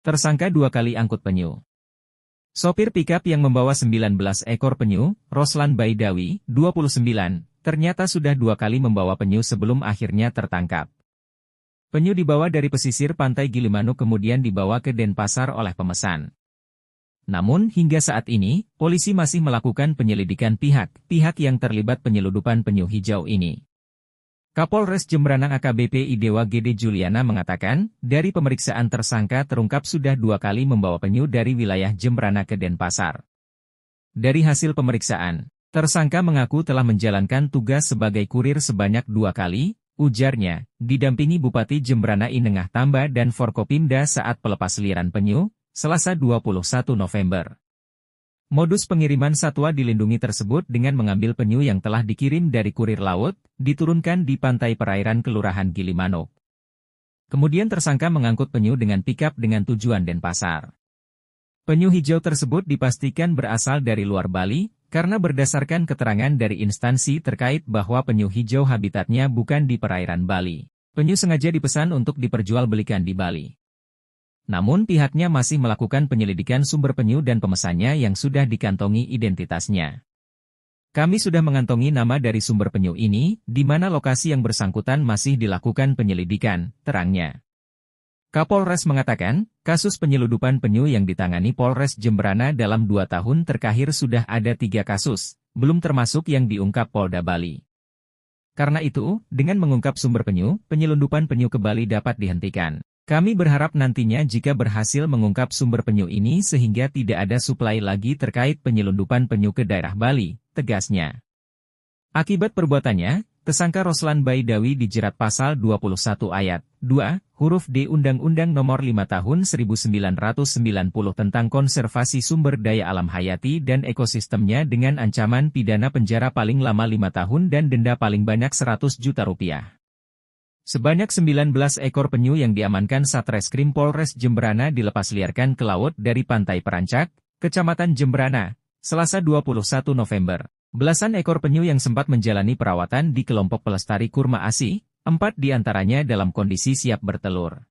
Tersangka 2 kali angkut penyu. Sopir pikap yang membawa 19 ekor penyu, Roslan Baidawi, 29, ternyata sudah 2 kali membawa penyu sebelum akhirnya tertangkap. Penyu dibawa dari pesisir pantai Gilimanuk kemudian dibawa ke Denpasar oleh pemesan. Namun hingga saat ini, polisi masih melakukan penyelidikan pihak yang terlibat penyeludupan penyu hijau ini. Kapolres Jembrana AKBP Idewa Gede Juliana mengatakan, dari pemeriksaan tersangka terungkap sudah 2 kali membawa penyu dari wilayah Jembrana ke Denpasar. Dari hasil pemeriksaan, tersangka mengaku telah menjalankan tugas sebagai kurir sebanyak 2 kali, ujarnya, didampingi Bupati Jembrana Inengah Tamba dan Forkopimda saat pelepasliaran penyu, Selasa 21 November. Modus pengiriman satwa dilindungi tersebut dengan mengambil penyu yang telah dikirim dari kurir laut, diturunkan di pantai perairan Kelurahan Gilimanuk. Kemudian tersangka mengangkut penyu dengan pikap dengan tujuan Denpasar. Penyu hijau tersebut dipastikan berasal dari luar Bali, karena berdasarkan keterangan dari instansi terkait bahwa penyu hijau habitatnya bukan di perairan Bali. Penyu sengaja dipesan untuk diperjualbelikan di Bali. Namun pihaknya masih melakukan penyelidikan sumber penyu dan pemesannya yang sudah dikantongi identitasnya. Kami sudah mengantongi nama dari sumber penyu ini, di mana lokasi yang bersangkutan masih dilakukan penyelidikan, terangnya. Kapolres mengatakan, kasus penyeludupan penyu yang ditangani Polres Jembrana dalam 2 tahun terakhir sudah ada 3 kasus, belum termasuk yang diungkap Polda Bali. Karena itu, dengan mengungkap sumber penyu, penyelundupan penyu ke Bali dapat dihentikan. Kami berharap nantinya jika berhasil mengungkap sumber penyu ini sehingga tidak ada suplai lagi terkait penyelundupan penyu ke daerah Bali, tegasnya. Akibat perbuatannya, tersangka Roslan Baidawi dijerat pasal 21 ayat 2, huruf D Undang-Undang Nomor 5 Tahun 1990 tentang konservasi sumber daya alam hayati dan ekosistemnya dengan ancaman pidana penjara paling lama 5 tahun dan denda paling banyak 100 juta rupiah. Sebanyak 19 ekor penyu yang diamankan Satreskrim Polres Jembrana dilepasliarkan ke laut dari Pantai Perancak, Kecamatan Jembrana, Selasa 21 November. Belasan ekor penyu yang sempat menjalani perawatan di kelompok pelestari kurma ASI, 4 diantaranya dalam kondisi siap bertelur.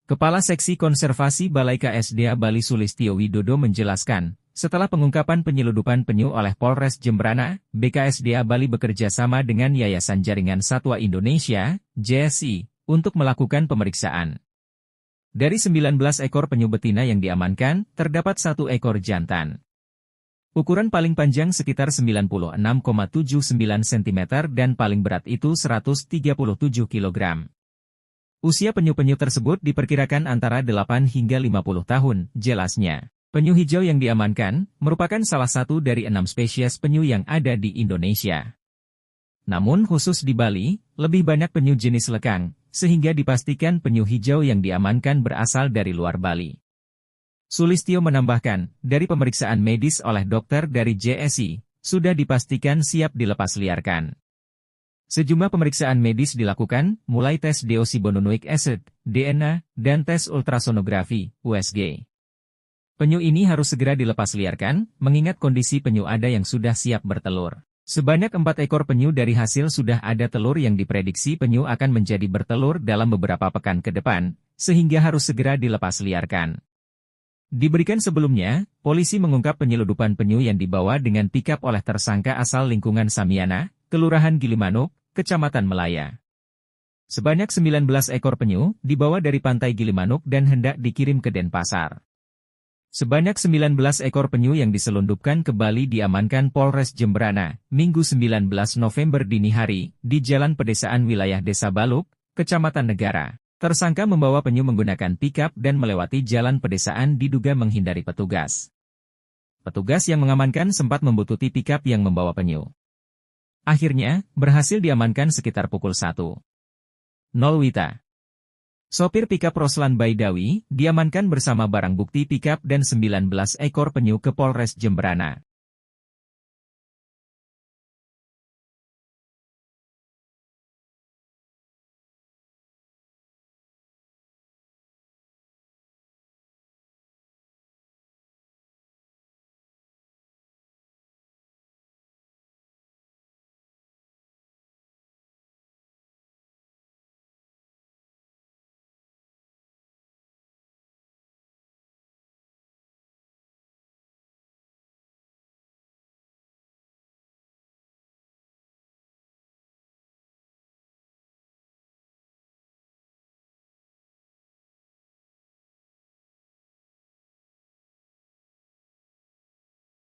Kepala Seksi Konservasi Balai KSDA Bali Sulistyo Widodo menjelaskan, setelah pengungkapan penyeludupan penyu oleh Polres Jembrana, BKSDA Bali bekerja sama dengan Yayasan Jaringan Satwa Indonesia, JSI, untuk melakukan pemeriksaan. Dari 19 ekor penyu betina yang diamankan, terdapat 1 ekor jantan. Ukuran paling panjang sekitar 96,79 cm dan paling berat itu 137 kg. Usia penyu-penyu tersebut diperkirakan antara 8 hingga 50 tahun, jelasnya. Penyu hijau yang diamankan, merupakan salah satu dari 6 spesies penyu yang ada di Indonesia. Namun khusus di Bali, lebih banyak penyu jenis lekang, sehingga dipastikan penyu hijau yang diamankan berasal dari luar Bali. Sulistyo menambahkan, dari pemeriksaan medis oleh dokter dari JSI, sudah dipastikan siap dilepasliarkan. Sejumlah pemeriksaan medis dilakukan, mulai tes deoksibonanoic acid, DNA, dan tes ultrasonografi, USG. Penyu ini harus segera dilepasliarkan, mengingat kondisi penyu ada yang sudah siap bertelur. Sebanyak 4 ekor penyu dari hasil sudah ada telur yang diprediksi penyu akan menjadi bertelur dalam beberapa pekan ke depan, sehingga harus segera dilepasliarkan. Diberikan sebelumnya, polisi mengungkap penyeludupan penyu yang dibawa dengan pikap oleh tersangka asal lingkungan Samiana, Kelurahan Gilimanuk, Kecamatan Melaya. Sebanyak 19 ekor penyu dibawa dari pantai Gilimanuk dan hendak dikirim ke Denpasar. Sebanyak 19 ekor penyu yang diselundupkan ke Bali diamankan Polres Jembrana, Minggu 19 November dini hari, di Jalan Pedesaan wilayah Desa Baluk, Kecamatan Negara. Tersangka membawa penyu menggunakan pikap dan melewati jalan pedesaan diduga menghindari petugas. Petugas yang mengamankan sempat membuntuti pikap yang membawa penyu. Akhirnya, berhasil diamankan sekitar pukul 1.00 WITA. Sopir pikap Roslan Baidawi diamankan bersama barang bukti pikap dan 19 ekor penyu ke Polres Jembrana.